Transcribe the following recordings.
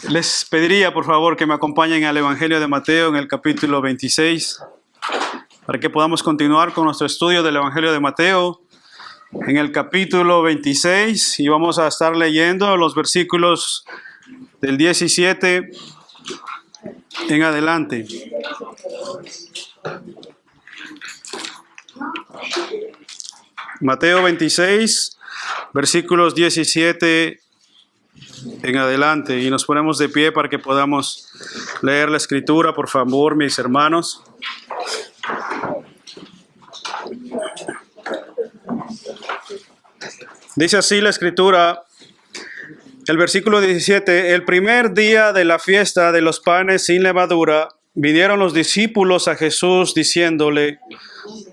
Les pediría, por favor, que me acompañen al Evangelio de Mateo en el capítulo 26, para que podamos continuar con nuestro estudio del Evangelio de Mateo en el capítulo 26, y vamos a estar leyendo los versículos del 17 en adelante. Mateo 26, versículos 17 en adelante, y nos ponemos de pie para que podamos leer la escritura, por favor, mis hermanos. Dice así la escritura, el versículo 17: el primer día de la fiesta de los panes sin levadura, vinieron los discípulos a Jesús diciéndole: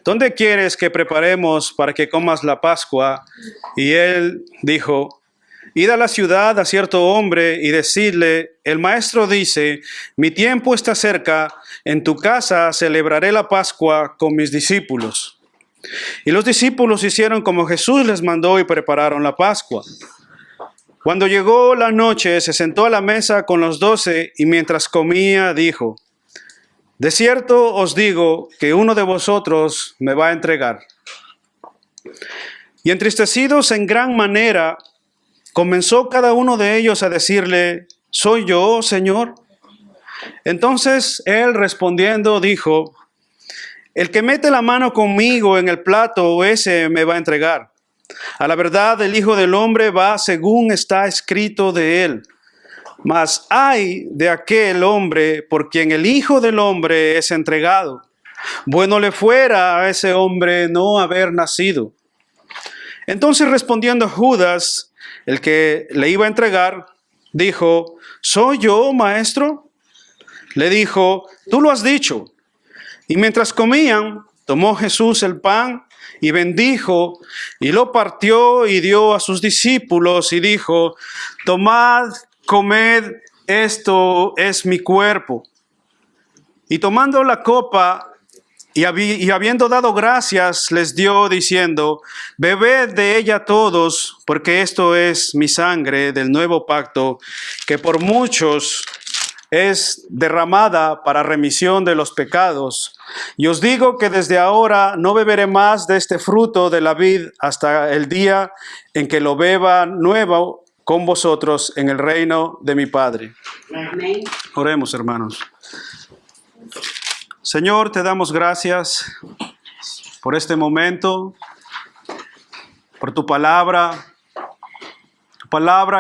¿dónde quieres que preparemos para que comas la Pascua? Y él dijo: id a la ciudad a cierto hombre y decidle: el maestro dice, mi tiempo está cerca, en tu casa celebraré la Pascua con mis discípulos. Y los discípulos hicieron como Jesús les mandó y prepararon la Pascua. Cuando llegó la noche, se sentó a la mesa con los 12 y mientras comía dijo: de cierto os digo que uno de vosotros me va a entregar. Y entristecidos en gran manera, comenzó cada uno de ellos a decirle: ¿soy yo, Señor? Entonces él respondiendo dijo: el que mete la mano conmigo en el plato, ese me va a entregar. A la verdad, el Hijo del Hombre va según está escrito de él. Mas ay de aquel hombre por quien el Hijo del Hombre es entregado. Bueno le fuera a ese hombre no haber nacido. Entonces respondiendo Judas, el que le iba a entregar, dijo: ¿soy yo, maestro? Le dijo: tú lo has dicho. Y mientras comían, tomó Jesús el pan y bendijo, y lo partió y dio a sus discípulos y dijo: tomad, comed, esto es mi cuerpo. Y tomando la copa y habiendo dado gracias, les dio diciendo: bebed de ella todos, porque esto es mi sangre del nuevo pacto, que por muchos es derramada para remisión de los pecados. Y os digo que desde ahora no beberé más de este fruto de la vid hasta el día en que lo beba nuevo con vosotros en el reino de mi Padre. Amén. Oremos, hermanos. Señor, te damos gracias por este momento, por tu palabra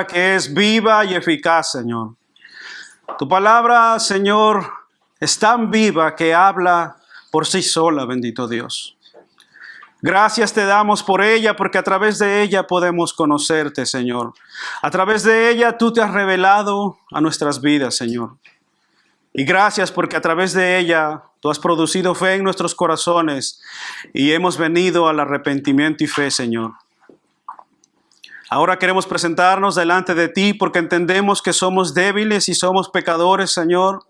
que es viva y eficaz, Señor. Tu palabra, Señor, es tan viva que habla por sí sola, bendito Dios. Gracias te damos por ella, porque a través de ella podemos conocerte, Señor. A través de ella tú te has revelado a nuestras vidas, Señor. Y gracias porque a través de ella tú has producido fe en nuestros corazones y hemos venido al arrepentimiento y fe, Señor. Ahora queremos presentarnos delante de ti porque entendemos que somos débiles y somos pecadores, Señor.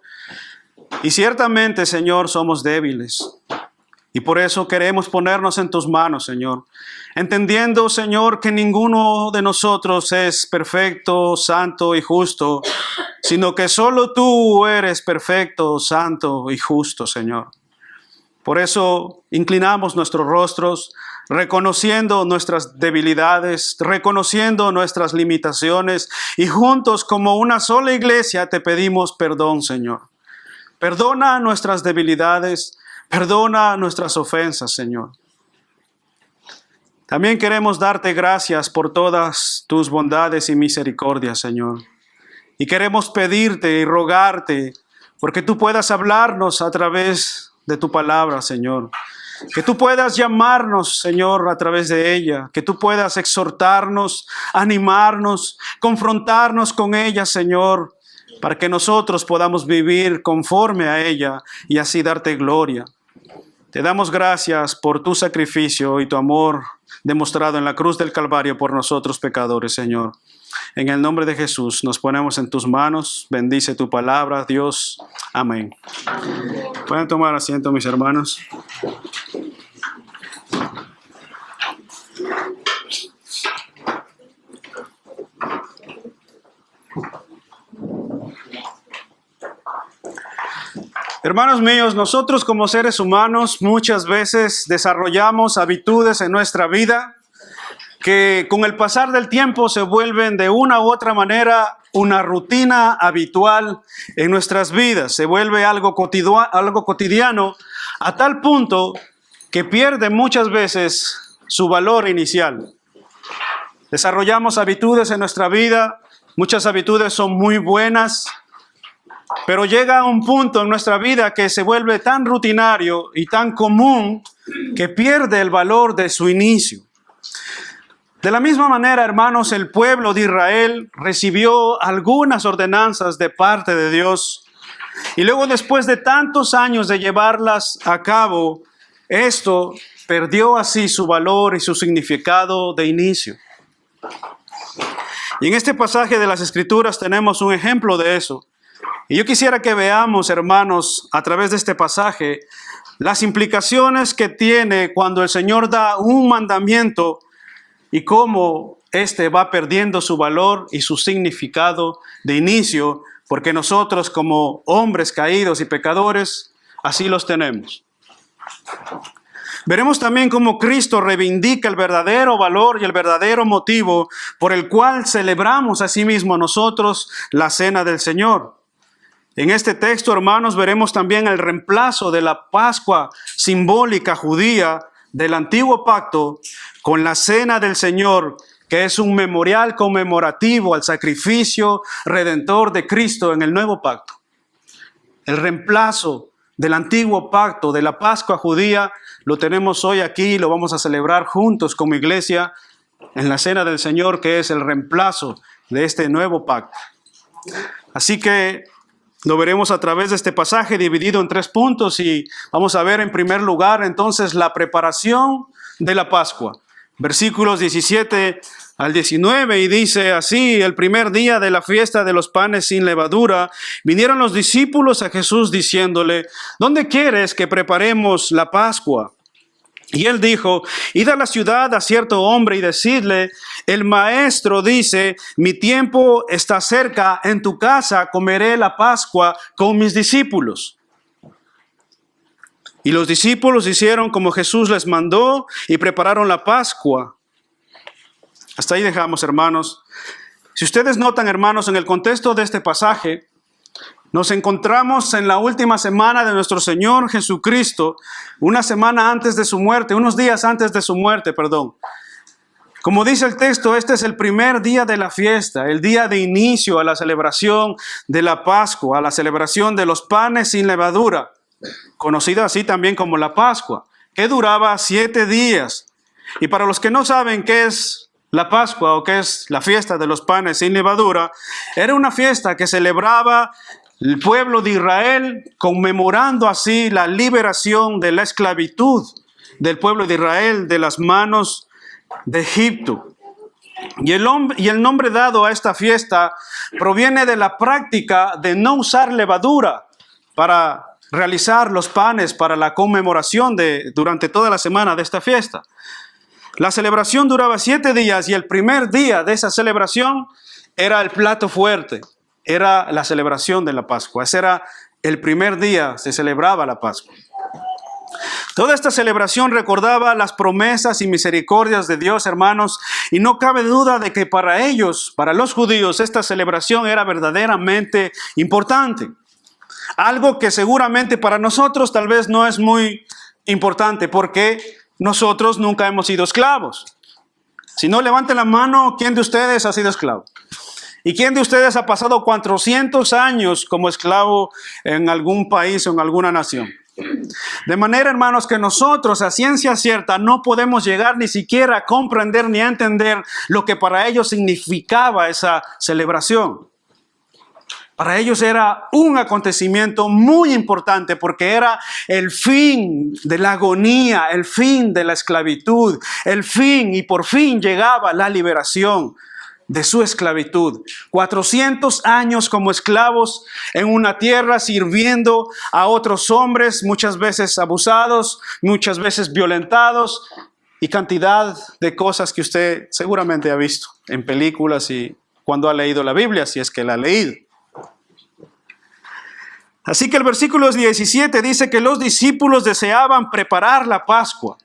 Y ciertamente, Señor, somos débiles. Y por eso queremos ponernos en tus manos, Señor. Entendiendo, Señor, que ninguno de nosotros es perfecto, santo y justo, sino que solo tú eres perfecto, santo y justo, Señor. Por eso inclinamos nuestros rostros, reconociendo nuestras debilidades, reconociendo nuestras limitaciones, y juntos como una sola iglesia te pedimos perdón, Señor. Perdona nuestras debilidades, perdona nuestras ofensas, Señor. También queremos darte gracias por todas tus bondades y misericordias, Señor. Y queremos pedirte y rogarte porque tú puedas hablarnos a través de tu palabra, Señor. Que tú puedas llamarnos, Señor, a través de ella. Que tú puedas exhortarnos, animarnos, confrontarnos con ella, Señor, para que nosotros podamos vivir conforme a ella y así darte gloria. Te damos gracias por tu sacrificio y tu amor demostrado en la cruz del Calvario por nosotros pecadores, Señor. En el nombre de Jesús nos ponemos en tus manos. Bendice tu palabra, Dios. Amén. Pueden tomar asiento, mis hermanos. Hermanos míos, nosotros como seres humanos muchas veces desarrollamos habitudes en nuestra vida que con el pasar del tiempo se vuelven de una u otra manera una rutina habitual en nuestras vidas. Se vuelve algo cotidiano a tal punto que pierde muchas veces su valor inicial. Desarrollamos habitudes en nuestra vida, muchas habitudes son muy buenas, pero llega un punto en nuestra vida que se vuelve tan rutinario y tan común que pierde el valor de su inicio. De la misma manera, hermanos, el pueblo de Israel recibió algunas ordenanzas de parte de Dios y luego, después de tantos años de llevarlas a cabo, esto perdió así su valor y su significado de inicio. Y en este pasaje de las Escrituras tenemos un ejemplo de eso. Y yo quisiera que veamos, hermanos, a través de este pasaje, las implicaciones que tiene cuando el Señor da un mandamiento y cómo éste va perdiendo su valor y su significado de inicio, porque nosotros como hombres caídos y pecadores, así los tenemos. Veremos también cómo Cristo reivindica el verdadero valor y el verdadero motivo por el cual celebramos asimismo nosotros la cena del Señor. En este texto, hermanos, veremos también el reemplazo de la Pascua simbólica judía del antiguo pacto con la cena del Señor, que es un memorial conmemorativo al sacrificio redentor de Cristo en el nuevo pacto. El reemplazo del antiguo pacto, de la Pascua judía, lo tenemos hoy aquí, lo vamos a celebrar juntos como iglesia en la cena del Señor, que es el reemplazo de este nuevo pacto. Así que lo veremos a través de este pasaje dividido en 3 puntos y vamos a ver en primer lugar entonces la preparación de la Pascua. Versículos 17 al 19 y dice así: el primer día de la fiesta de los panes sin levadura, vinieron los discípulos a Jesús diciéndole: ¿dónde quieres que preparemos la Pascua? Y él dijo: id a la ciudad a cierto hombre y decidle: el maestro dice, mi tiempo está cerca, en tu casa comeré la Pascua con mis discípulos. Y los discípulos hicieron como Jesús les mandó y prepararon la Pascua. Hasta ahí dejamos, hermanos. Si ustedes notan, hermanos, en el contexto de este pasaje, nos encontramos en la última semana de nuestro Señor Jesucristo, una semana antes de su muerte, unos días antes de su muerte, perdón. Como dice el texto, este es el primer día de la fiesta, el día de inicio a la celebración de la Pascua, a la celebración de los panes sin levadura, conocida así también como la Pascua, que duraba 7 días. Y para los que no saben qué es la Pascua o qué es la fiesta de los panes sin levadura, era una fiesta que celebraba el pueblo de Israel, conmemorando así la liberación de la esclavitud del pueblo de Israel de las manos de Egipto. Y el nombre dado a esta fiesta proviene de la práctica de no usar levadura para realizar los panes para la conmemoración durante toda la semana de esta fiesta. La celebración duraba 7 días y el primer día de esa celebración era el plato fuerte, era la celebración de la Pascua. Ese era el primer día, se celebraba la Pascua. Toda esta celebración recordaba las promesas y misericordias de Dios, hermanos, y no cabe duda de que para ellos, para los judíos, esta celebración era verdaderamente importante. Algo que seguramente para nosotros tal vez no es muy importante, porque nosotros nunca hemos sido esclavos. Si no, levanten la mano, ¿quién de ustedes ha sido esclavo? ¿Y quién de ustedes ha pasado 400 años como esclavo en algún país o en alguna nación? De manera, hermanos, que nosotros a ciencia cierta no podemos llegar ni siquiera a comprender ni a entender lo que para ellos significaba esa celebración. Para ellos era un acontecimiento muy importante porque era el fin de la agonía, el fin de la esclavitud, el fin y por fin llegaba la liberación de su esclavitud. 400 años como esclavos en una tierra sirviendo a otros hombres, muchas veces abusados, muchas veces violentados y cantidad de cosas que usted seguramente ha visto en películas y cuando ha leído la Biblia, si es que la ha leído. Así que el versículo 17 dice que los discípulos deseaban preparar la Pascua.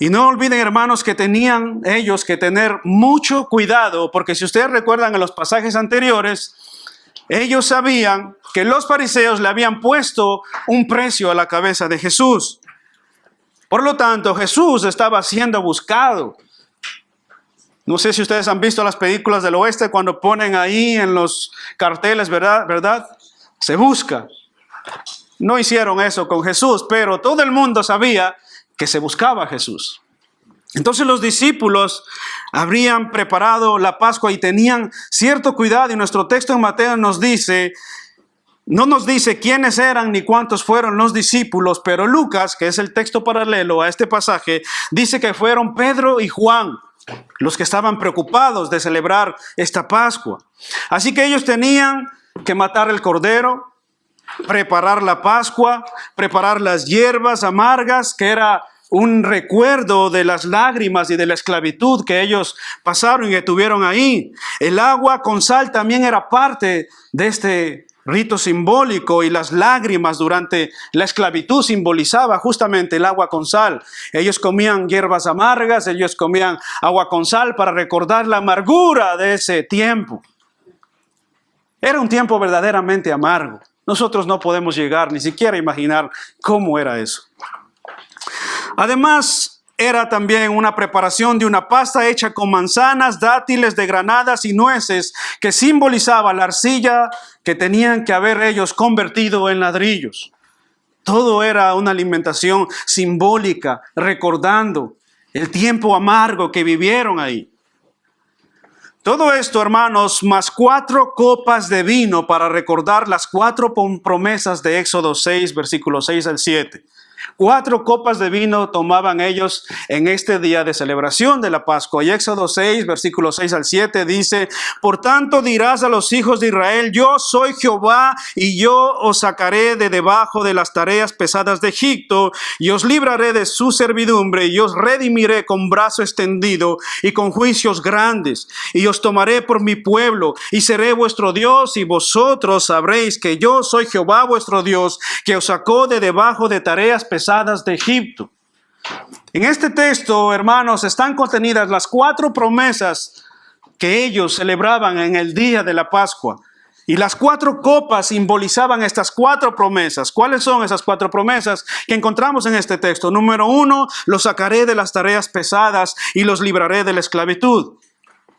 Y no olviden, hermanos, que tenían ellos que tener mucho cuidado, porque si ustedes recuerdan en los pasajes anteriores, ellos sabían que los fariseos le habían puesto un precio a la cabeza de Jesús. Por lo tanto, Jesús estaba siendo buscado. No sé si ustedes han visto las películas del oeste cuando ponen ahí en los carteles, ¿verdad? Se busca. No hicieron eso con Jesús, pero todo el mundo sabía que se buscaba a Jesús. Entonces los discípulos habrían preparado la Pascua y tenían cierto cuidado. Y nuestro texto en Mateo no nos dice quiénes eran ni cuántos fueron los discípulos, pero Lucas, que es el texto paralelo a este pasaje, dice que fueron Pedro y Juan los que estaban preocupados de celebrar esta Pascua. Así que ellos tenían que matar el cordero, preparar la Pascua, preparar las hierbas amargas, que era un recuerdo de las lágrimas y de la esclavitud que ellos pasaron y que tuvieron ahí. El agua con sal también era parte de este rito simbólico, y las lágrimas durante la esclavitud simbolizaba justamente el agua con sal. Ellos comían hierbas amargas, ellos comían agua con sal para recordar la amargura de ese tiempo. Era un tiempo verdaderamente amargo. Nosotros no podemos llegar ni siquiera a imaginar cómo era eso. Además, era también una preparación de una pasta hecha con manzanas, dátiles de granadas y nueces, que simbolizaba la arcilla que tenían que haber ellos convertido en ladrillos. Todo era una alimentación simbólica, recordando el tiempo amargo que vivieron ahí. Todo esto, hermanos, más 4 copas de vino para recordar las 4 promesas de Éxodo 6, versículos 6 al 7. 4 copas de vino tomaban ellos en este día de celebración de la Pascua. Y Éxodo 6, versículos 6 al 7 dice: por tanto dirás a los hijos de Israel, yo soy Jehová, y yo os sacaré de debajo de las tareas pesadas de Egipto, y os libraré de su servidumbre, y os redimiré con brazo extendido y con juicios grandes, y os tomaré por mi pueblo, y seré vuestro Dios, y vosotros sabréis que yo soy Jehová vuestro Dios, que os sacó de debajo de tareas pesadas de Egipto. En este texto, hermanos, están contenidas las 4 promesas que ellos celebraban en el día de la Pascua. Y las 4 copas simbolizaban estas 4 promesas. ¿Cuáles son esas 4 promesas que encontramos en este texto? Número 1, los sacaré de las tareas pesadas y los libraré de la esclavitud.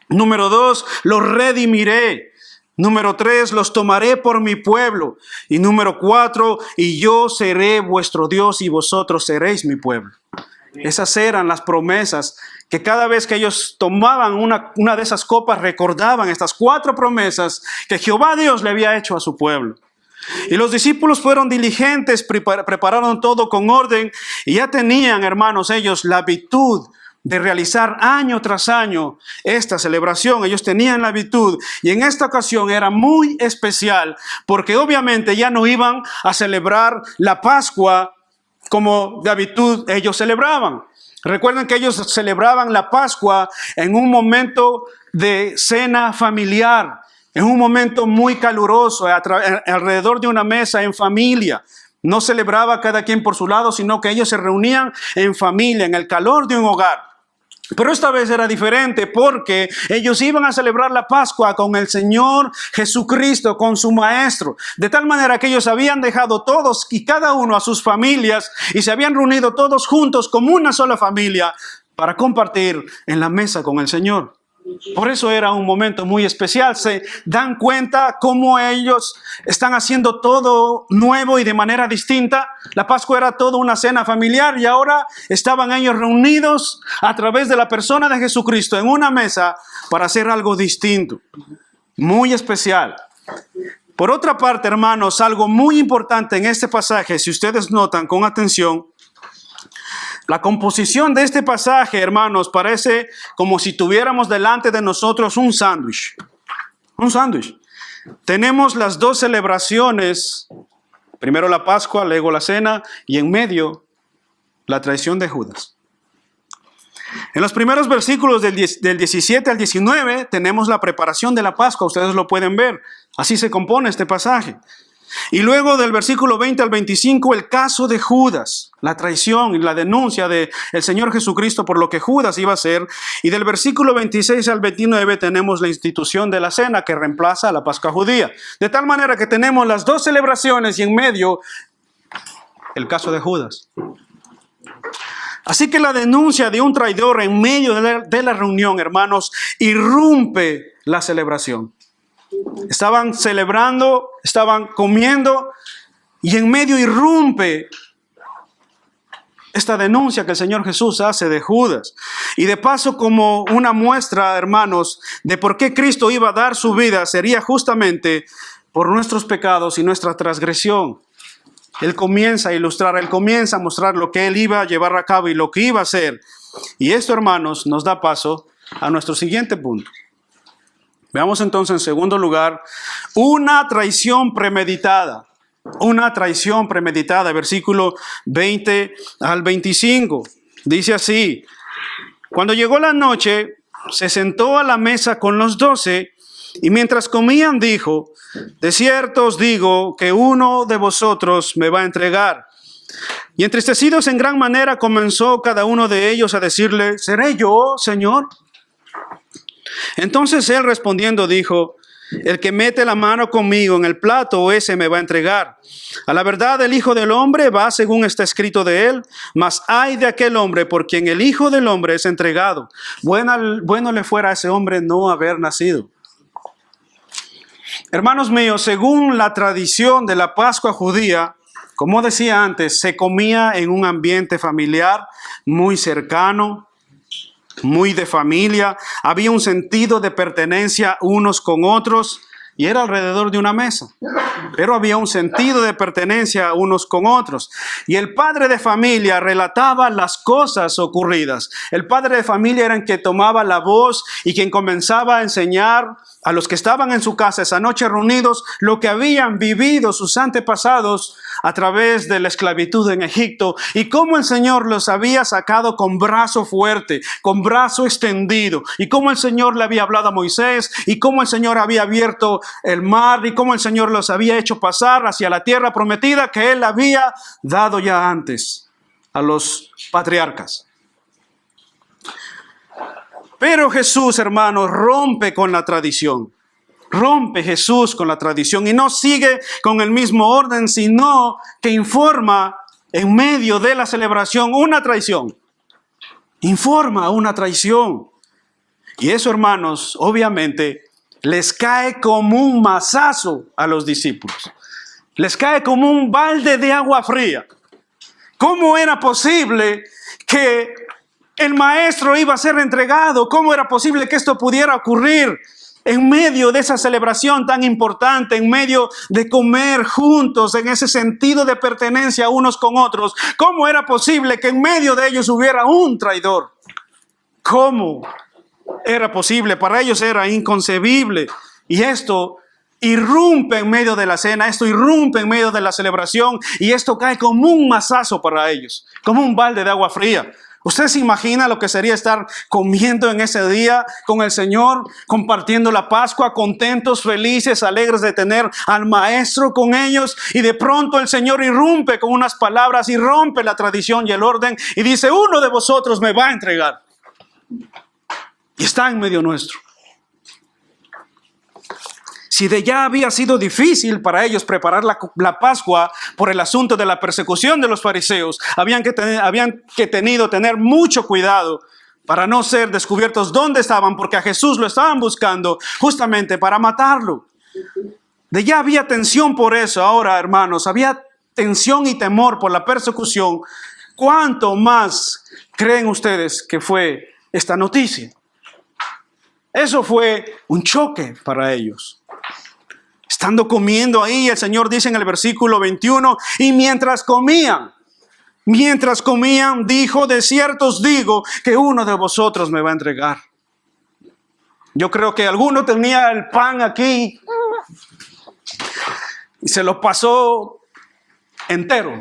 Número 2, los redimiré. Número 3, los tomaré por mi pueblo. Y número 4, y yo seré vuestro Dios y vosotros seréis mi pueblo. Esas eran las promesas que cada vez que ellos tomaban una de esas copas recordaban estas 4 promesas que Jehová Dios le había hecho a su pueblo. Y los discípulos fueron diligentes, prepararon todo con orden y ya tenían, hermanos, ellos la habitud de realizar año tras año esta celebración. Ellos tenían la habitud, y en esta ocasión era muy especial porque obviamente ya no iban a celebrar la Pascua como de habitud ellos celebraban. Recuerden que ellos celebraban la Pascua en un momento de cena familiar, en un momento muy caluroso, alrededor de una mesa en familia. No celebraba cada quien por su lado, sino que ellos se reunían en familia, en el calor de un hogar. Pero esta vez era diferente porque ellos iban a celebrar la Pascua con el Señor Jesucristo, con su Maestro. De tal manera que ellos habían dejado todos y cada uno a sus familias y se habían reunido todos juntos como una sola familia para compartir en la mesa con el Señor. Por eso era un momento muy especial. Se dan cuenta cómo ellos están haciendo todo nuevo y de manera distinta. La Pascua era toda una cena familiar y ahora estaban ellos reunidos a través de la persona de Jesucristo en una mesa para hacer algo distinto, muy especial. Por otra parte, hermanos, algo muy importante en este pasaje, si ustedes notan con atención, la composición de este pasaje, hermanos, parece como si tuviéramos delante de nosotros un sándwich. Un sándwich. Tenemos las 2 celebraciones, primero la Pascua, luego la cena, y en medio la traición de Judas. En los primeros versículos del 17 al 19 tenemos la preparación de la Pascua, ustedes lo pueden ver. Así se compone este pasaje. Y luego del versículo 20 al 25, el caso de Judas, la traición y la denuncia del Señor Jesucristo por lo que Judas iba a hacer. Y del versículo 26 al 29 tenemos la institución de la cena que reemplaza a la Pascua judía. De tal manera que tenemos las dos celebraciones y en medio el caso de Judas. Así que la denuncia de un traidor en medio de la reunión, hermanos, irrumpe la celebración. Estaban celebrando, estaban comiendo y en medio irrumpe esta denuncia que el Señor Jesús hace de Judas. Y de paso, como una muestra, hermanos, de por qué Cristo iba a dar su vida, sería justamente por nuestros pecados y nuestra transgresión. Él comienza a ilustrar, Él comienza a mostrar lo que Él iba a llevar a cabo y lo que iba a hacer. Y esto, hermanos, nos da paso a nuestro siguiente punto. Veamos entonces en segundo lugar, una traición premeditada. Una traición premeditada, versículo 20 al 25. Dice así: cuando llegó la noche, se sentó a la mesa con los 12 y mientras comían dijo: de cierto os digo que uno de vosotros me va a entregar. Y entristecidos en gran manera comenzó cada uno de ellos a decirle: ¿seré yo, Señor? Entonces él respondiendo dijo: el que mete la mano conmigo en el plato, ese me va a entregar. A la verdad, el Hijo del Hombre va según está escrito de él, mas ay de aquel hombre por quien el Hijo del Hombre es entregado. Bueno le fuera a ese hombre no haber nacido. Hermanos míos, según la tradición de la Pascua judía, como decía antes, se comía en un ambiente familiar muy cercano, muy de familia. Había un sentido de pertenencia unos con otros y era alrededor de una mesa. Pero había un sentido de pertenencia unos con otros. Y el padre de familia relataba las cosas ocurridas. El padre de familia era el que tomaba la voz y quien comenzaba a enseñar a los que estaban en su casa esa noche reunidos lo que habían vivido sus antepasados a través de la esclavitud en Egipto y cómo el Señor los había sacado con brazo fuerte, con brazo extendido, y cómo el Señor le había hablado a Moisés y cómo el Señor había abierto el mar y cómo el Señor los había hecho pasar hacia la tierra prometida que Él había dado ya antes a los patriarcas. Pero Jesús, hermanos, rompe con la tradición. Rompe Jesús con la tradición y no sigue con el mismo orden, sino que informa en medio de la celebración una traición. Informa una traición. Y eso, hermanos, obviamente les cae como un mazazo a los discípulos. Les cae como un balde de agua fría. ¿Cómo era posible que el maestro iba a ser entregado? ¿Cómo era posible que esto pudiera ocurrir en medio de esa celebración tan importante, en medio de comer juntos, en ese sentido de pertenencia unos con otros? ¿Cómo era posible que en medio de ellos hubiera un traidor? ¿Cómo era posible? Para ellos era inconcebible. Y esto irrumpe en medio de la cena, esto irrumpe en medio de la celebración y esto cae como un mazazo para ellos, como un balde de agua fría. ¿Usted se imagina lo que sería estar comiendo en ese día con el Señor, compartiendo la Pascua, contentos, felices, alegres de tener al Maestro con ellos? Y de pronto el Señor irrumpe con unas palabras y rompe la tradición y el orden y dice: uno de vosotros me va a entregar. Y está en medio nuestro. Si de ya había sido difícil para ellos preparar la Pascua por el asunto de la persecución de los fariseos, habían que tener mucho cuidado para no ser descubiertos dónde estaban, porque a Jesús lo estaban buscando justamente para matarlo. De ya había tensión por eso. Ahora, hermanos, había tensión y temor por la persecución. ¿Cuánto más creen ustedes que fue esta noticia? Eso fue un choque para ellos. Estando comiendo ahí, el Señor dice en el versículo 21, y mientras comían, dijo: de cierto os digo que uno de vosotros me va a entregar. Yo creo que alguno tenía el pan aquí y se lo pasó entero.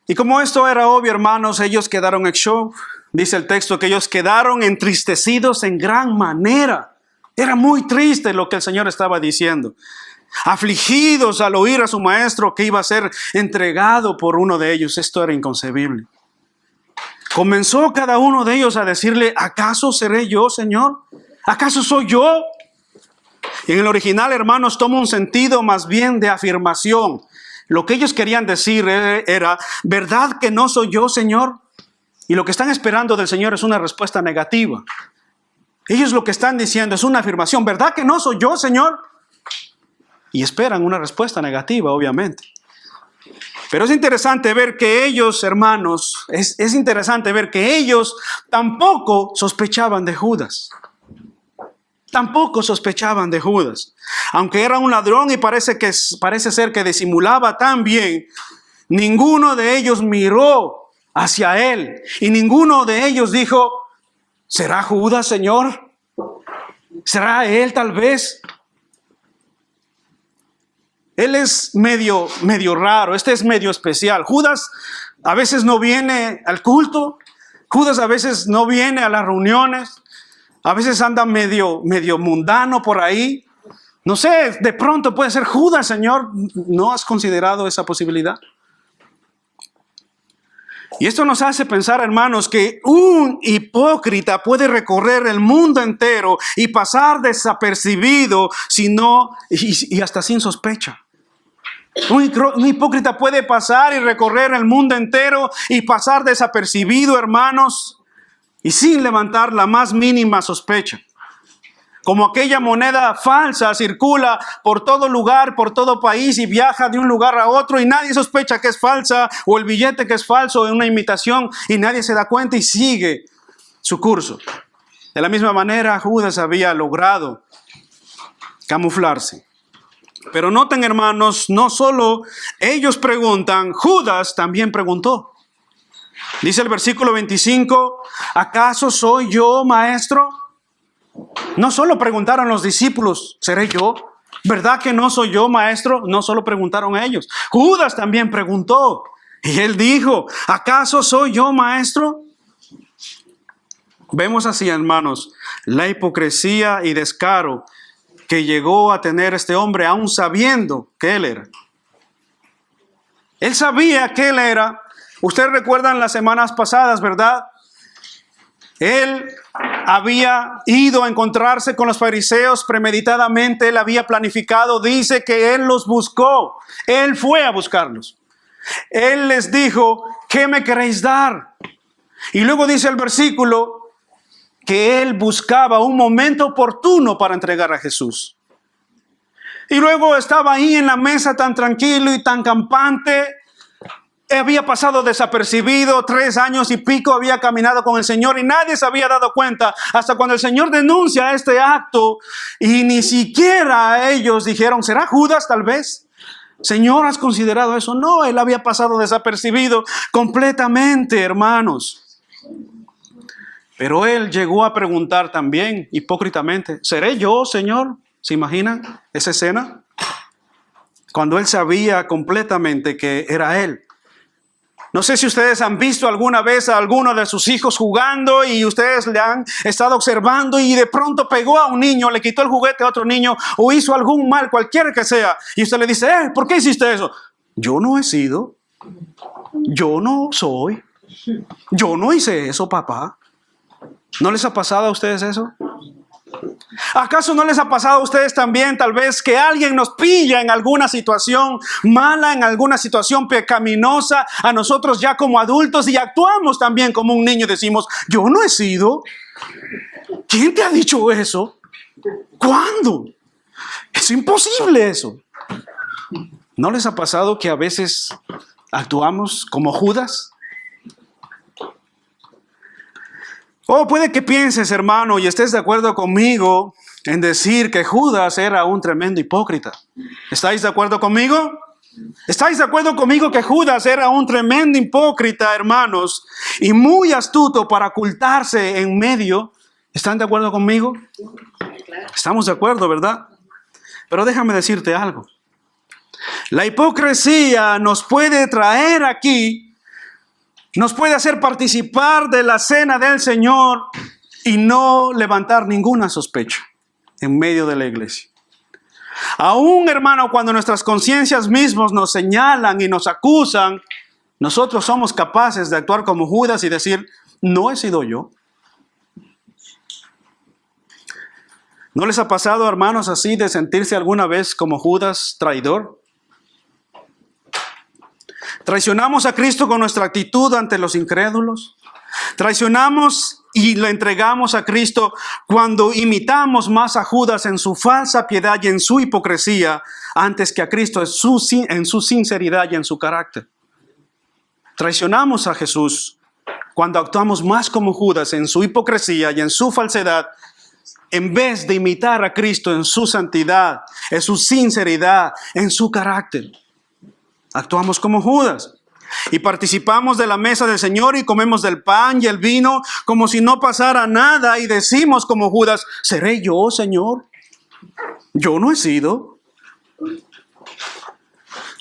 Y como esto era obvio, hermanos, ellos quedaron en shock. Dice el texto que ellos quedaron entristecidos en gran manera. Era muy triste lo que el Señor estaba diciendo. Afligidos al oír a su maestro que iba a ser entregado por uno de ellos. Esto era inconcebible. Comenzó cada uno de ellos a decirle, ¿acaso seré yo, Señor? ¿Acaso soy yo? Y en el original, hermanos, toma un sentido más bien de afirmación. Lo que ellos querían decir era, ¿verdad que no soy yo, Señor? Y lo que están esperando del Señor es una respuesta negativa. Ellos lo que están diciendo es una afirmación, ¿verdad que no soy yo, Señor? Y esperan una respuesta negativa, obviamente. Pero es interesante ver que ellos, hermanos, es interesante ver que ellos tampoco sospechaban de Judas. Tampoco sospechaban de Judas. Aunque era un ladrón y parece ser que disimulaba tan bien, ninguno de ellos miró hacia él. Y ninguno de ellos dijo, ¿será Judas, Señor? ¿Será él tal vez? Él es medio raro, este es medio especial. Judas a veces no viene al culto, Judas a veces no viene a las reuniones, a veces anda medio mundano por ahí. No sé, de pronto puede ser Judas, Señor. ¿No has considerado esa posibilidad? Y esto nos hace pensar, hermanos, que un hipócrita puede recorrer el mundo entero y pasar desapercibido, y hasta sin sospecha. Un hipócrita puede pasar y recorrer el mundo entero y pasar desapercibido, hermanos, y sin levantar la más mínima sospecha. Como aquella moneda falsa circula por todo lugar, por todo país y viaja de un lugar a otro y nadie sospecha que es falsa, o el billete que es falso es una imitación y nadie se da cuenta y sigue su curso. De la misma manera, Judas había logrado camuflarse. Pero noten, hermanos, no solo ellos preguntan, Judas también preguntó. Dice el versículo 25, ¿acaso soy yo, maestro? No solo preguntaron los discípulos, ¿seré yo? ¿Verdad que no soy yo, maestro? No solo preguntaron ellos. Judas también preguntó. Y él dijo, ¿acaso soy yo, maestro? Vemos así, hermanos, la hipocresía y descaro que llegó a tener este hombre aún sabiendo que él era. Él sabía que él era. Ustedes recuerdan las semanas pasadas, ¿verdad? Él había ido a encontrarse con los fariseos premeditadamente, él había planificado, dice que él los buscó, él fue a buscarlos. Él les dijo, ¿qué me queréis dar? Y luego dice el versículo que él buscaba un momento oportuno para entregar a Jesús. Y luego estaba ahí en la mesa tan tranquilo y tan campante. Había pasado desapercibido, 3 años y pico había caminado con el Señor y nadie se había dado cuenta hasta cuando el Señor denuncia este acto y ni siquiera ellos dijeron, ¿será Judas tal vez? Señor, ¿has considerado eso? No, él había pasado desapercibido completamente, hermanos. Pero él llegó a preguntar también hipócritamente, ¿seré yo, Señor? ¿Se imaginan esa escena? Cuando él sabía completamente que era él. No sé si ustedes han visto alguna vez a alguno de sus hijos jugando y ustedes le han estado observando y de pronto pegó a un niño, le quitó el juguete a otro niño o hizo algún mal, cualquiera que sea. Y usted le dice, ¿por qué hiciste eso? Yo no he sido. Yo no soy. Yo no hice eso, papá. ¿No les ha pasado a ustedes eso? ¿Acaso no les ha pasado a ustedes también tal vez que alguien nos pilla en alguna situación mala, en alguna situación pecaminosa, a nosotros ya como adultos y actuamos también como un niño y decimos, yo no he sido? ¿Quién te ha dicho eso? ¿Cuándo? Es imposible eso. ¿No les ha pasado que a veces actuamos como Judas? O puede que pienses, hermano, y estés de acuerdo conmigo en decir que Judas era un tremendo hipócrita. ¿Estáis de acuerdo conmigo? ¿Estáis de acuerdo conmigo que Judas era un tremendo hipócrita, hermanos? Y muy astuto para ocultarse en medio. ¿Están de acuerdo conmigo? Estamos de acuerdo, ¿verdad? Pero déjame decirte algo. La hipocresía nos puede traer aquí, nos puede hacer participar de la cena del Señor y no levantar ninguna sospecha. en medio de la iglesia. Aún, hermano, cuando nuestras conciencias mismos nos señalan y nos acusan, nosotros somos capaces de actuar como Judas y decir, no he sido yo. ¿No les ha pasado, hermanos, así de sentirse alguna vez como Judas traidor? ¿Traicionamos a Cristo con nuestra actitud ante los incrédulos? ¿Traicionamos y le entregamos a Cristo cuando imitamos más a Judas en su falsa piedad y en su hipocresía antes que a Cristo en su sinceridad y en su carácter? ¿Traicionamos a Jesús cuando actuamos más como Judas en su hipocresía y en su falsedad en vez de imitar a Cristo en su santidad, en su sinceridad, en su carácter? Actuamos como Judas y participamos de la mesa del Señor y comemos del pan y el vino como si no pasara nada y decimos como Judas, ¿seré yo, Señor? Yo no he sido.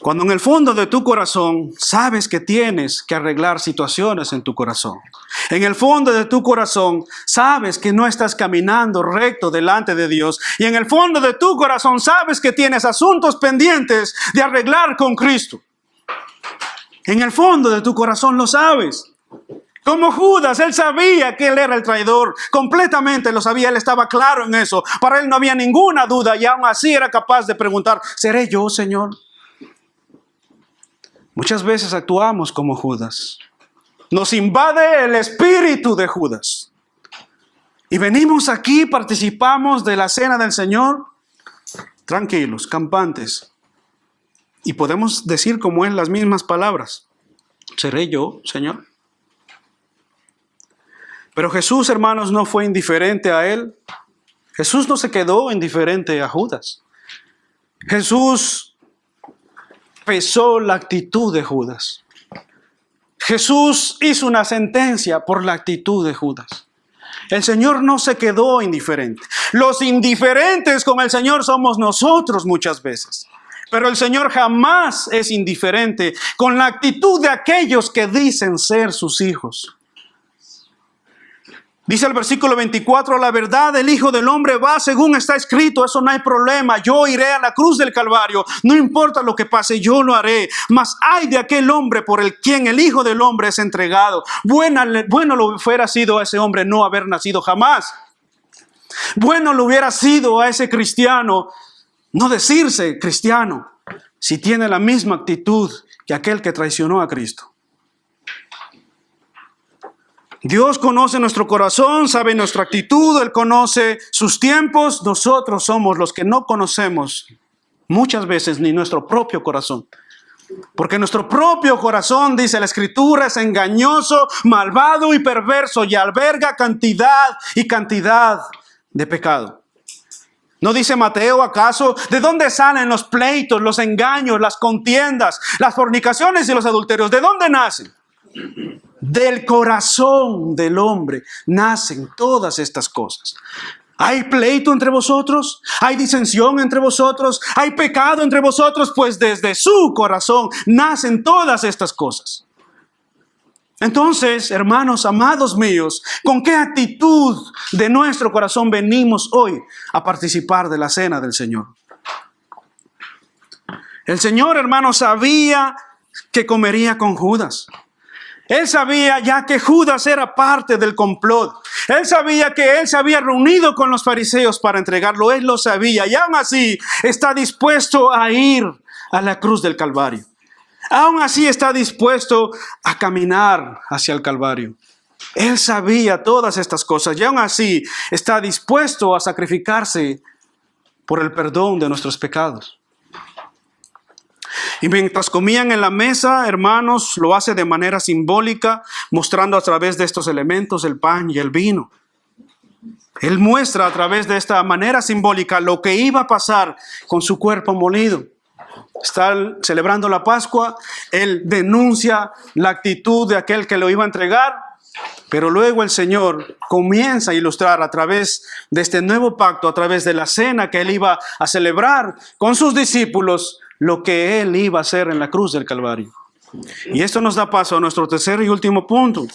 Cuando en el fondo de tu corazón sabes que tienes que arreglar situaciones en tu corazón. En el fondo de tu corazón sabes que no estás caminando recto delante de Dios. Y en el fondo de tu corazón sabes que tienes asuntos pendientes de arreglar con Cristo. En el fondo de tu corazón lo sabes. Como Judas, él sabía que él era el traidor. Completamente lo sabía, él estaba claro en eso. Para él no había ninguna duda y aún así era capaz de preguntar, ¿seré yo, Señor? Muchas veces actuamos como Judas. Nos invade el espíritu de Judas. Y venimos aquí, participamos de la cena del Señor, tranquilos, campantes. Y podemos decir como él las mismas palabras. ¿Seré yo, Señor? Pero Jesús, hermanos, no fue indiferente a él. Jesús no se quedó indiferente a Judas. Jesús pesó la actitud de Judas. Jesús hizo una sentencia por la actitud de Judas. El Señor no se quedó indiferente. Los indiferentes con el Señor somos nosotros muchas veces. Pero el Señor jamás es indiferente con la actitud de aquellos que dicen ser sus hijos. Dice el versículo 24, la verdad, el Hijo del Hombre va según está escrito, eso no hay problema. Yo iré a la cruz del Calvario, no importa lo que pase, yo lo haré. Mas ay de aquel hombre por el quien el Hijo del Hombre es entregado. Bueno lo hubiera sido a ese hombre no haber nacido jamás. Bueno lo hubiera sido a ese cristiano no decirse cristiano si tiene la misma actitud que aquel que traicionó a Cristo. Dios conoce nuestro corazón, sabe nuestra actitud, Él conoce sus tiempos. Nosotros somos los que no conocemos muchas veces ni nuestro propio corazón. Porque nuestro propio corazón, dice la Escritura, es engañoso, malvado y perverso y alberga cantidad y cantidad de pecado. ¿No dice Mateo acaso? ¿De dónde salen los pleitos, los engaños, las contiendas, las fornicaciones y los adulterios? ¿De dónde nacen? Del corazón del hombre nacen todas estas cosas. ¿Hay pleito entre vosotros? ¿Hay disensión entre vosotros? ¿Hay pecado entre vosotros? Pues desde su corazón nacen todas estas cosas. Entonces, hermanos, amados míos, ¿con qué actitud de nuestro corazón venimos hoy a participar de la cena del Señor? El Señor, hermanos, sabía que comería con Judas. Él sabía ya que Judas era parte del complot. Él sabía que él se había reunido con los fariseos para entregarlo. Él lo sabía y aún así está dispuesto a ir a la cruz del Calvario. Aún así está dispuesto a caminar hacia el Calvario. Él sabía todas estas cosas y aún así está dispuesto a sacrificarse por el perdón de nuestros pecados. Y mientras comían en la mesa, hermanos, lo hace de manera simbólica, mostrando a través de estos elementos el pan y el vino. Él muestra a través de esta manera simbólica lo que iba a pasar con su cuerpo molido. Está celebrando la Pascua, él denuncia la actitud de aquel que lo iba a entregar, pero luego el Señor comienza a ilustrar a través de este nuevo pacto, a través de la cena que él iba a celebrar con sus discípulos, lo que él iba a hacer en la cruz del Calvario. Y esto nos da paso a nuestro tercer y último punto.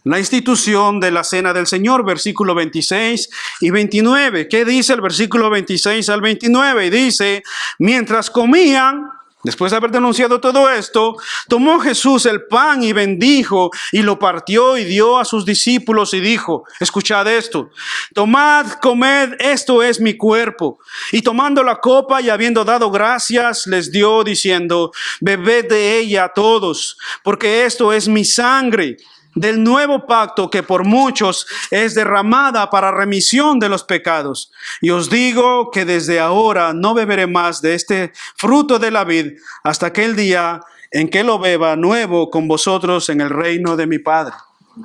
La institución de la cena del Señor, versículo 26 y 29. ¿Qué dice el versículo 26 al 29? Y dice, mientras comían, después de haber denunciado todo esto, tomó Jesús el pan y bendijo y lo partió y dio a sus discípulos y dijo, escuchad esto, tomad, comed, esto es mi cuerpo. Y tomando la copa y habiendo dado gracias, les dio diciendo, bebed de ella todos, porque esto es mi sangre del nuevo pacto que por muchos es derramada para remisión de los pecados. Y os digo que desde ahora no beberé más de este fruto de la vid hasta aquel día en que lo beba nuevo con vosotros en el reino de mi Padre.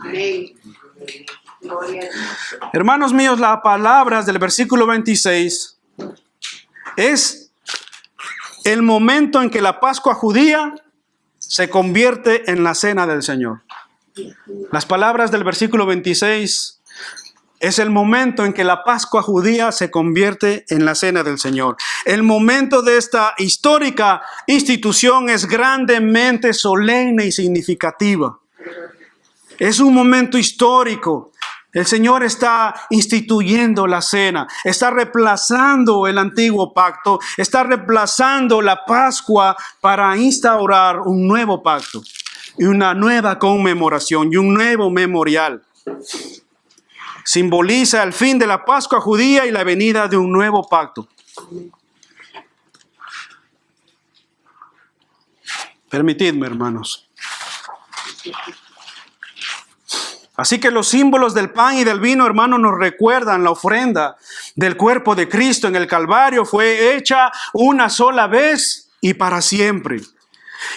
Amén. Hermanos míos, las palabras del versículo 26 es el momento en que la Pascua judía se convierte en la cena del Señor. Las palabras del versículo 26 es el momento en que la Pascua judía se convierte en la cena del Señor. El momento de esta histórica institución es grandemente solemne y significativa. Es un momento histórico. El Señor está instituyendo la cena, está reemplazando el antiguo pacto, está reemplazando la Pascua para instaurar un nuevo pacto y una nueva conmemoración y un nuevo memorial. Simboliza el fin de la Pascua judía y la venida de un nuevo pacto. Permitidme, hermanos. Así que los símbolos del pan y del vino, hermanos, nos recuerdan la ofrenda del cuerpo de Cristo en el Calvario fue hecha una sola vez y para siempre.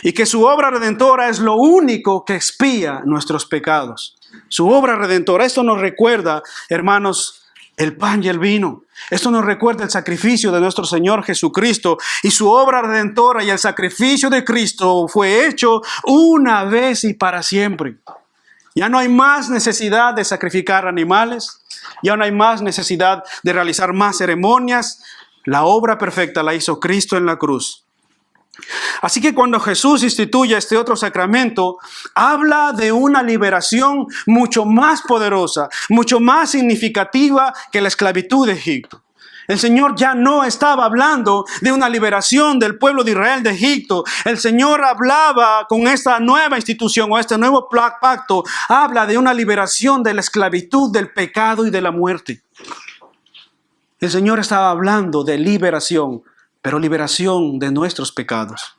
Y que su obra redentora es lo único que expía nuestros pecados. Su obra redentora, esto nos recuerda, hermanos, el pan y el vino. Esto nos recuerda el sacrificio de nuestro Señor Jesucristo. Y su obra redentora y el sacrificio de Cristo fue hecho una vez y para siempre. Ya no hay más necesidad de sacrificar animales. Ya no hay más necesidad de realizar más ceremonias. La obra perfecta la hizo Cristo en la cruz. Así que cuando Jesús instituye este otro sacramento, habla de una liberación mucho más poderosa, mucho más significativa que la esclavitud de Egipto. El Señor ya no estaba hablando de una liberación del pueblo de Israel de Egipto. El Señor hablaba con esta nueva institución o este nuevo pacto, habla de una liberación de la esclavitud, del pecado y de la muerte. El Señor estaba hablando de liberación, pero liberación de nuestros pecados,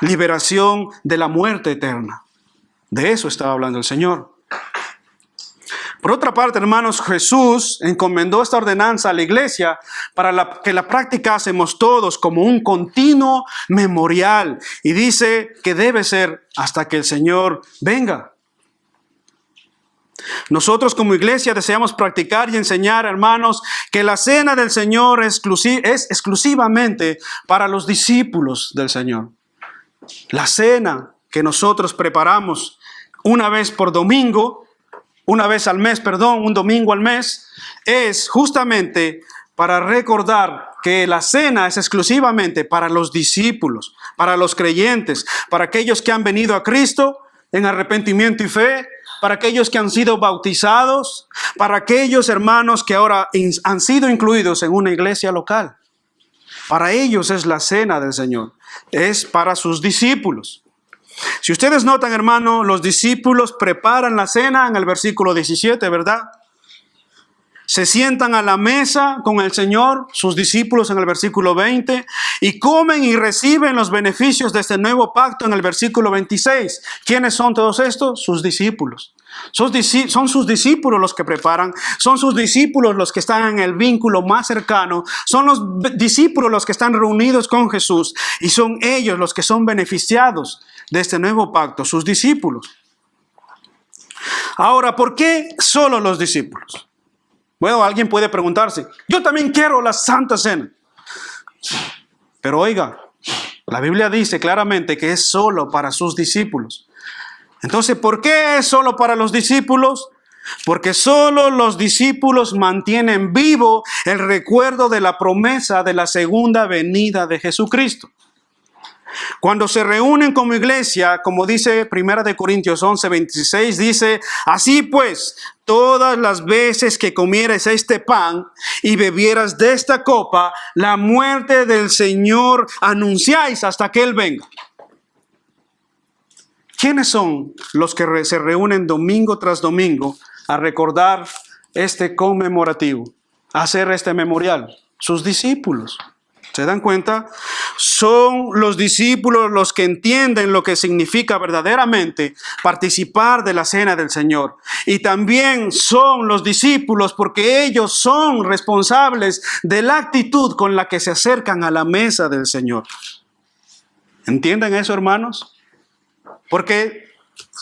liberación de la muerte eterna. De eso estaba hablando el Señor. Por otra parte, hermanos, Jesús encomendó esta ordenanza a la iglesia para que la practicásemos todos como un continuo memorial. Y dice que debe ser hasta que el Señor venga. Nosotros como iglesia deseamos practicar y enseñar, hermanos, que la cena del Señor es exclusivamente para los discípulos del Señor. La cena que nosotros preparamos una vez por domingo, una vez al mes, un domingo al mes, es justamente para recordar que la cena es exclusivamente para los discípulos, para los creyentes, para aquellos que han venido a Cristo en arrepentimiento y fe, para aquellos que han sido bautizados, para aquellos hermanos que ahora han sido incluidos en una iglesia local. Para ellos es la cena del Señor, es para sus discípulos. Si ustedes notan, hermano, los discípulos preparan la cena en el versículo 17, ¿verdad? Se sientan a la mesa con el Señor, sus discípulos en el versículo 20, y comen y reciben los beneficios de este nuevo pacto en el versículo 26. ¿Quiénes son todos estos? Sus discípulos. Son sus discípulos los que preparan, son sus discípulos los que están en el vínculo más cercano, son los discípulos los que están reunidos con Jesús y son ellos los que son beneficiados de este nuevo pacto, sus discípulos. Ahora, ¿por qué solo los discípulos? Bueno, alguien puede preguntarse, yo también quiero la Santa Cena. Pero oiga, la Biblia dice claramente que es solo para sus discípulos. Entonces, ¿por qué es solo para los discípulos? Porque solo los discípulos mantienen vivo el recuerdo de la promesa de la segunda venida de Jesucristo. Cuando se reúnen como iglesia, como dice 1 Corintios 11:26, dice: así pues, todas las veces que comieres este pan y bebieras de esta copa, la muerte del Señor anunciáis hasta que Él venga. ¿Quiénes son los que se reúnen domingo tras domingo a recordar este conmemorativo, a hacer este memorial? Sus discípulos. ¿Se dan cuenta? Son los discípulos los que entienden lo que significa verdaderamente participar de la cena del Señor. Y también son los discípulos porque ellos son responsables de la actitud con la que se acercan a la mesa del Señor. ¿Entienden eso, hermanos? Porque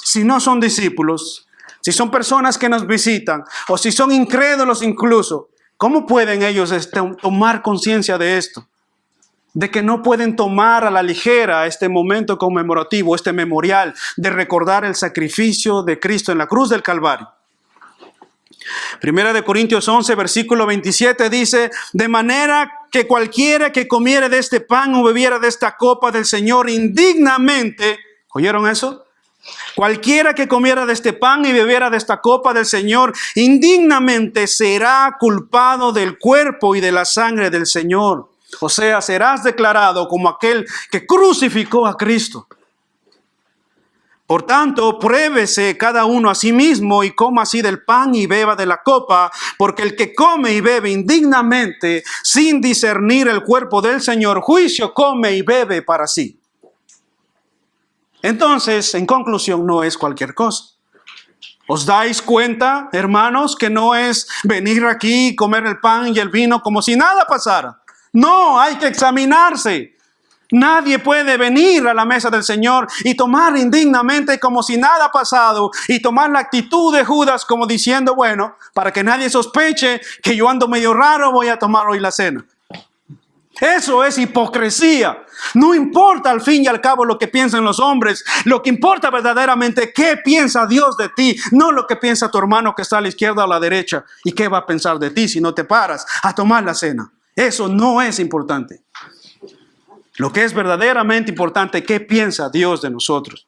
si no son discípulos, si son personas que nos visitan o si son incrédulos incluso, ¿cómo pueden ellos tomar conciencia de esto? De que no pueden tomar a la ligera este momento conmemorativo, este memorial de recordar el sacrificio de Cristo en la cruz del Calvario. 1 Corintios 11, versículo 27 dice: de manera que cualquiera que comiere de este pan o bebiera de esta copa del Señor indignamente, ¿oyeron eso? Cualquiera que comiera de este pan y bebiera de esta copa del Señor indignamente será culpado del cuerpo y de la sangre del Señor. O sea, serás declarado como aquel que crucificó a Cristo. Por tanto, pruébese cada uno a sí mismo y coma así del pan y beba de la copa, porque el que come y bebe indignamente, sin discernir el cuerpo del Señor, juicio come y bebe para sí. Entonces, en conclusión, no es cualquier cosa. ¿Os dais cuenta, hermanos, que no es venir aquí y comer el pan y el vino como si nada pasara? No, hay que examinarse. Nadie puede venir a la mesa del Señor y tomar indignamente como si nada ha pasado y tomar la actitud de Judas como diciendo: bueno, para que nadie sospeche que yo ando medio raro, voy a tomar hoy la cena. Eso es hipocresía. No importa al fin y al cabo lo que piensan los hombres. Lo que importa verdaderamente qué piensa Dios de ti, no lo que piensa tu hermano que está a la izquierda o a la derecha. ¿Y qué va a pensar de ti si no te paras a tomar la cena? Eso no es importante. Lo que es verdaderamente importante, ¿qué piensa Dios de nosotros?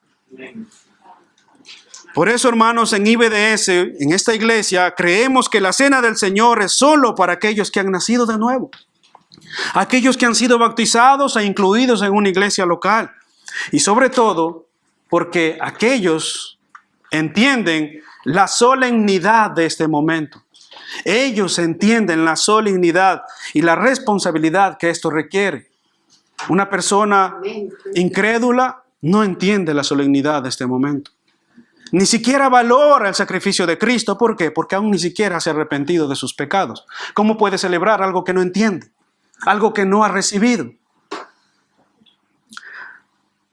Por eso, hermanos, en IBDS, en esta iglesia, creemos que la cena del Señor es solo para aquellos que han nacido de nuevo. Aquellos que han sido bautizados e incluidos en una iglesia local. Y sobre todo, porque aquellos entienden la solemnidad de este momento. Ellos entienden la solemnidad y la responsabilidad que esto requiere. Una persona incrédula no entiende la solemnidad de este momento. Ni siquiera valora el sacrificio de Cristo. ¿Por qué? Porque aún ni siquiera se ha arrepentido de sus pecados. ¿Cómo puede celebrar algo que no entiende? Algo que no ha recibido.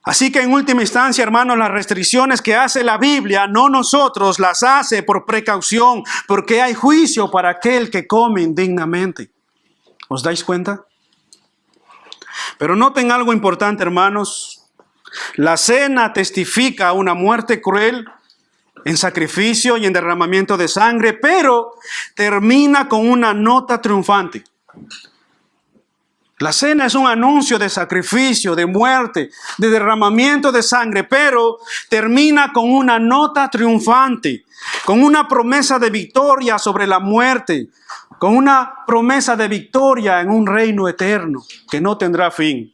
Así que en última instancia, hermanos, las restricciones que hace la Biblia, no nosotros, las hace por precaución, porque hay juicio para aquel que come indignamente. ¿Os dais cuenta? Pero noten algo importante, hermanos. La cena testifica una muerte cruel en sacrificio y en derramamiento de sangre, pero termina con una nota triunfante. La cena es un anuncio de sacrificio, de muerte, de derramamiento de sangre, pero termina con una nota triunfante, con una promesa de victoria sobre la muerte, con una promesa de victoria en un reino eterno que no tendrá fin.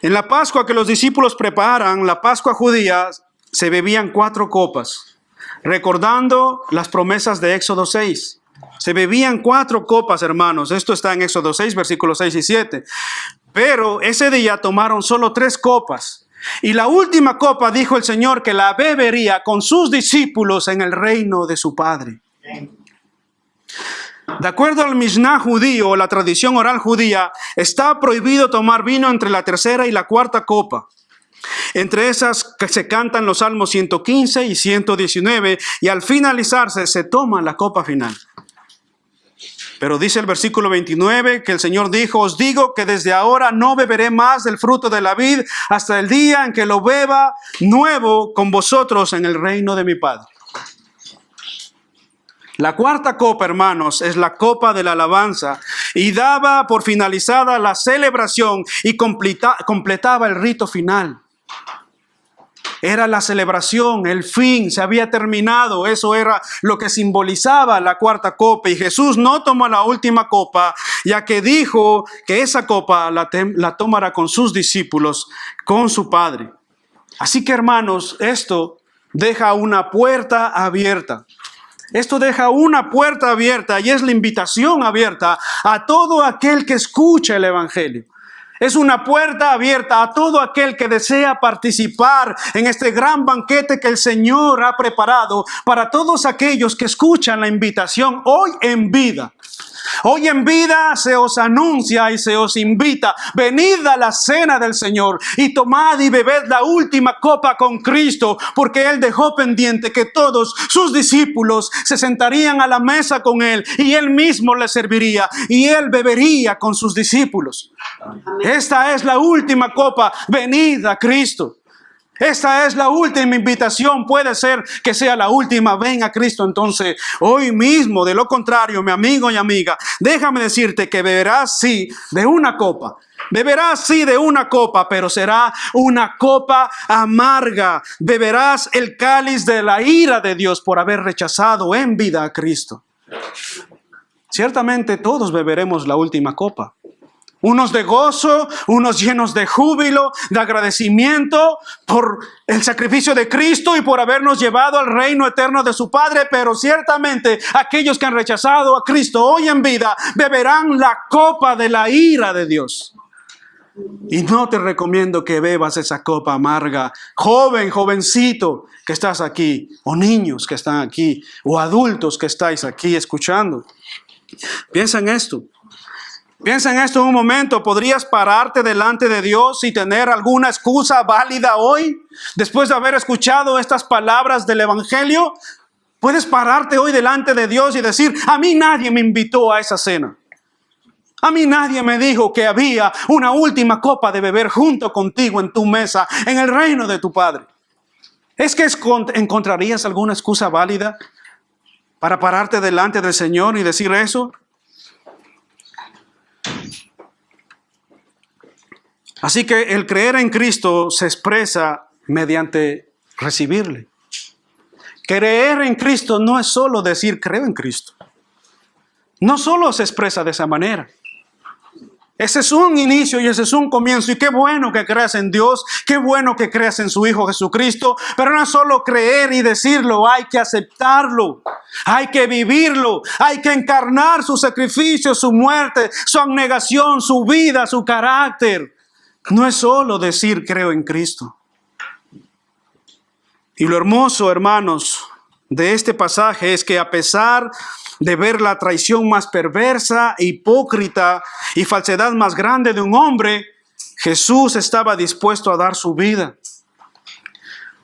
En la Pascua que los discípulos preparan, la Pascua judía, se bebían 4 copas, recordando las promesas de Éxodo 6. Se bebían 4 copas, hermanos. Esto está en Éxodo 6, versículos 6 y 7. Pero ese día tomaron solo 3 copas. Y la última copa dijo el Señor que la bebería con sus discípulos en el reino de su Padre. De acuerdo al Mishnah judío, la tradición oral judía, está prohibido tomar vino entre la 3ª y la 4ª copa. Entre esas que se cantan los salmos 115 y 119 y al finalizarse se toma la copa final. Pero dice el versículo 29 que el Señor dijo: os digo que desde ahora no beberé más del fruto de la vid hasta el día en que lo beba nuevo con vosotros en el reino de mi Padre. La 4ª copa, hermanos, es la copa de la alabanza y daba por finalizada la celebración y completaba el rito final. Era la celebración, el fin, se había terminado. Eso era lo que simbolizaba la cuarta copa. Y Jesús no tomó la última copa, ya que dijo que esa copa la tomará con sus discípulos, con su Padre. Así que, hermanos, esto deja una puerta abierta. Esto deja una puerta abierta y es la invitación abierta a todo aquel que escucha el Evangelio. Es una puerta abierta a todo aquel que desea participar en este gran banquete que el Señor ha preparado para todos aquellos que escuchan la invitación hoy en vida. Hoy en vida se os anuncia y se os invita: venid a la cena del Señor y tomad y bebed la última copa con Cristo, porque Él dejó pendiente que todos sus discípulos se sentarían a la mesa con Él y Él mismo les serviría y Él bebería con sus discípulos. Amén. Esta es la última copa, venid a Cristo. Esta es la última invitación, puede ser que sea la última. Ven a Cristo entonces hoy mismo. De lo contrario, mi amigo y amiga, déjame decirte que beberás sí de una copa. Beberás sí de una copa, pero será una copa amarga. Beberás el cáliz de la ira de Dios por haber rechazado en vida a Cristo. Ciertamente todos beberemos la última copa. Unos de gozo, unos llenos de júbilo, de agradecimiento por el sacrificio de Cristo y por habernos llevado al reino eterno de su Padre. Pero ciertamente aquellos que han rechazado a Cristo hoy en vida beberán la copa de la ira de Dios. Y no te recomiendo que bebas esa copa amarga. Joven, jovencito que estás aquí, o niños que están aquí, o adultos que estáis aquí escuchando. Piensa en esto. Piensa en esto un momento. ¿Podrías pararte delante de Dios y tener alguna excusa válida hoy? Después de haber escuchado estas palabras del Evangelio, puedes pararte hoy delante de Dios y decir: a mí nadie me invitó a esa cena. A mí nadie me dijo que había una última copa de beber junto contigo en tu mesa, en el reino de tu Padre. ¿Es que encontrarías alguna excusa válida para pararte delante del Señor y decir eso? Así que el creer en Cristo se expresa mediante recibirle. Creer en Cristo no es solo decir creo en Cristo. No solo se expresa de esa manera. Ese es un inicio y ese es un comienzo. Y qué bueno que creas en Dios, qué bueno que creas en su Hijo Jesucristo. Pero no es solo creer y decirlo, hay que aceptarlo, hay que vivirlo, hay que encarnar su sacrificio, su muerte, su abnegación, su vida, su carácter. No es solo decir creo en Cristo. Y lo hermoso, hermanos, de este pasaje es que a pesar de ver la traición más perversa, hipócrita y falsedad más grande de un hombre, Jesús estaba dispuesto a dar su vida.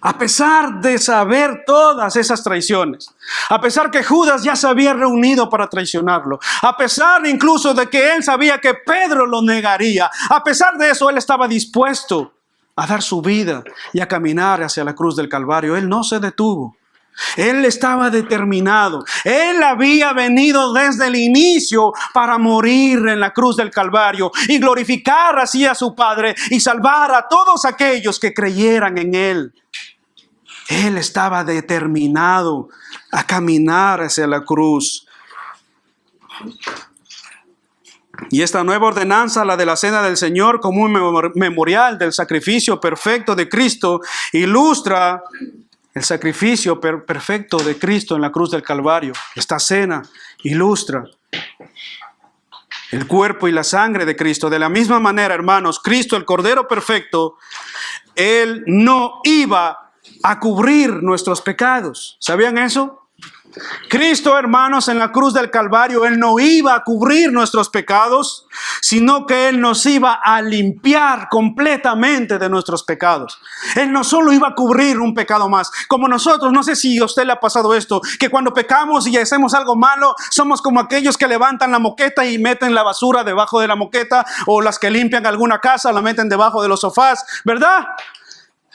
A pesar de saber todas esas traiciones, a pesar que Judas ya se había reunido para traicionarlo, a pesar incluso de que él sabía que Pedro lo negaría, a pesar de eso él estaba dispuesto a dar su vida y a caminar hacia la cruz del Calvario. Él no se detuvo. Él estaba determinado. Él había venido desde el inicio para morir en la cruz del Calvario y glorificar así a su Padre y salvar a todos aquellos que creyeran en Él. Él estaba determinado a caminar hacia la cruz. Y esta nueva ordenanza, la de la cena del Señor, como un memorial del sacrificio perfecto de Cristo, ilustra el sacrificio perfecto de Cristo en la cruz del Calvario. Esta cena ilustra el cuerpo y la sangre de Cristo. De la misma manera, hermanos, Cristo, el Cordero perfecto, Él no iba a cubrir nuestros pecados. ¿Sabían eso? Cristo, hermanos, en la cruz del Calvario, Él no iba a cubrir nuestros pecados, sino que Él nos iba a limpiar completamente de nuestros pecados. Él no solo iba a cubrir un pecado más, como nosotros, no sé si a usted le ha pasado esto, que cuando pecamos y hacemos algo malo, somos como aquellos que levantan la moqueta y meten la basura debajo de la moqueta, o las que limpian alguna casa, la meten debajo de los sofás, ¿verdad?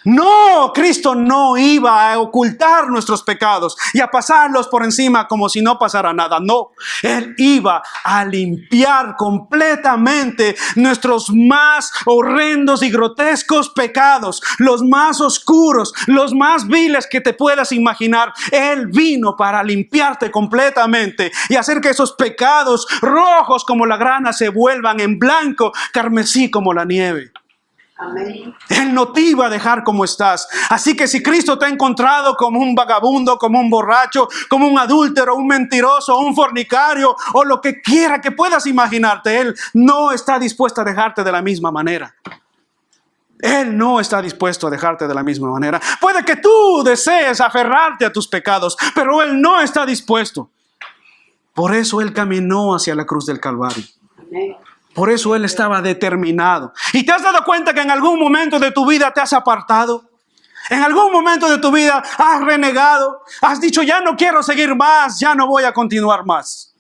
No, Cristo no iba a ocultar nuestros pecados y a pasarlos por encima como si no pasara nada. No, Él iba a limpiar completamente nuestros más horrendos y grotescos pecados, los más oscuros, los más viles que te puedas imaginar. Él vino para limpiarte completamente y hacer que esos pecados rojos como la grana se vuelvan en blanco, carmesí como la nieve. Amén. Él no te iba a dejar como estás. Así que si Cristo te ha encontrado como un vagabundo, como un borracho, como un adúltero, un mentiroso, un fornicario o lo que quiera que puedas imaginarte, Él no está dispuesto a dejarte de la misma manera. Él no está dispuesto a dejarte de la misma manera. Puede que tú desees aferrarte a tus pecados, pero Él no está dispuesto. Por eso Él caminó hacia la cruz del Calvario. Amén. Por eso Él estaba determinado. ¿Y te has dado cuenta que en algún momento de tu vida te has apartado? En algún momento de tu vida has renegado. Has dicho, ya no quiero seguir más, ya no voy a continuar más.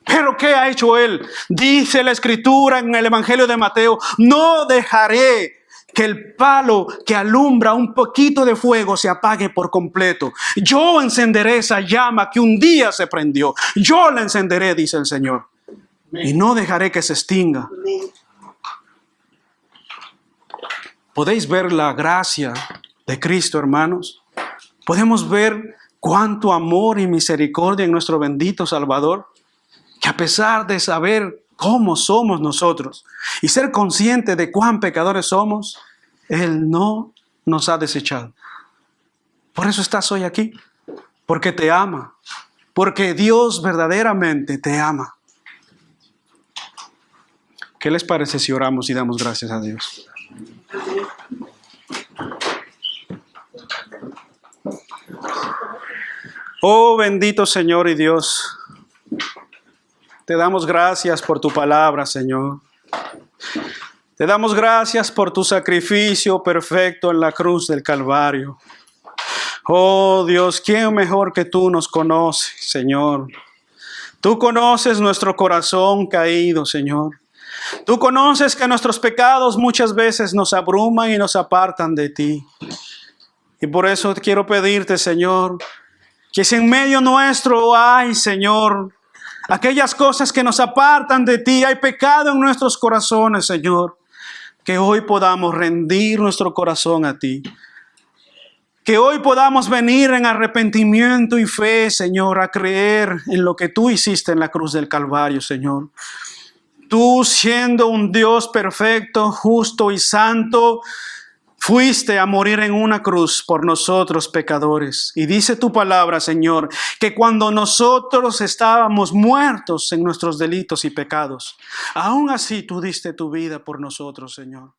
Pero ¿qué ha hecho Él? Dice la Escritura en el Evangelio de Mateo, no dejaré que el palo que alumbra un poquito de fuego se apague por completo. Yo encenderé esa llama que un día se prendió. Yo la encenderé, dice el Señor. Y no dejaré que se extinga. Amén. ¿Podéis ver la gracia de Cristo, hermanos? ¿Podemos ver cuánto amor y misericordia en nuestro bendito Salvador? Que a pesar de saber cómo somos nosotros y ser consciente de cuán pecadores somos, Él no nos ha desechado. Por eso estás hoy aquí, porque te ama, porque Dios verdaderamente te ama. ¿Qué les parece si oramos y damos gracias a Dios? Oh bendito Señor y Dios, te damos gracias por tu palabra, Señor. Te damos gracias por tu sacrificio perfecto en la cruz del Calvario. Oh Dios, ¿quién mejor que tú nos conoce, Señor? Tú conoces nuestro corazón caído, Señor. Tú conoces que nuestros pecados muchas veces nos abruman y nos apartan de ti. Y por eso quiero pedirte, Señor, que si en medio nuestro hay, Señor, aquellas cosas que nos apartan de ti, hay pecado en nuestros corazones, Señor, que hoy podamos rendir nuestro corazón a ti. Que hoy podamos venir en arrepentimiento y fe, Señor, a creer en lo que tú hiciste en la cruz del Calvario, Señor. Tú, siendo un Dios perfecto, justo y santo, fuiste a morir en una cruz por nosotros pecadores. Y dice tu palabra, Señor, que cuando nosotros estábamos muertos en nuestros delitos y pecados, aún así tú diste tu vida por nosotros, Señor.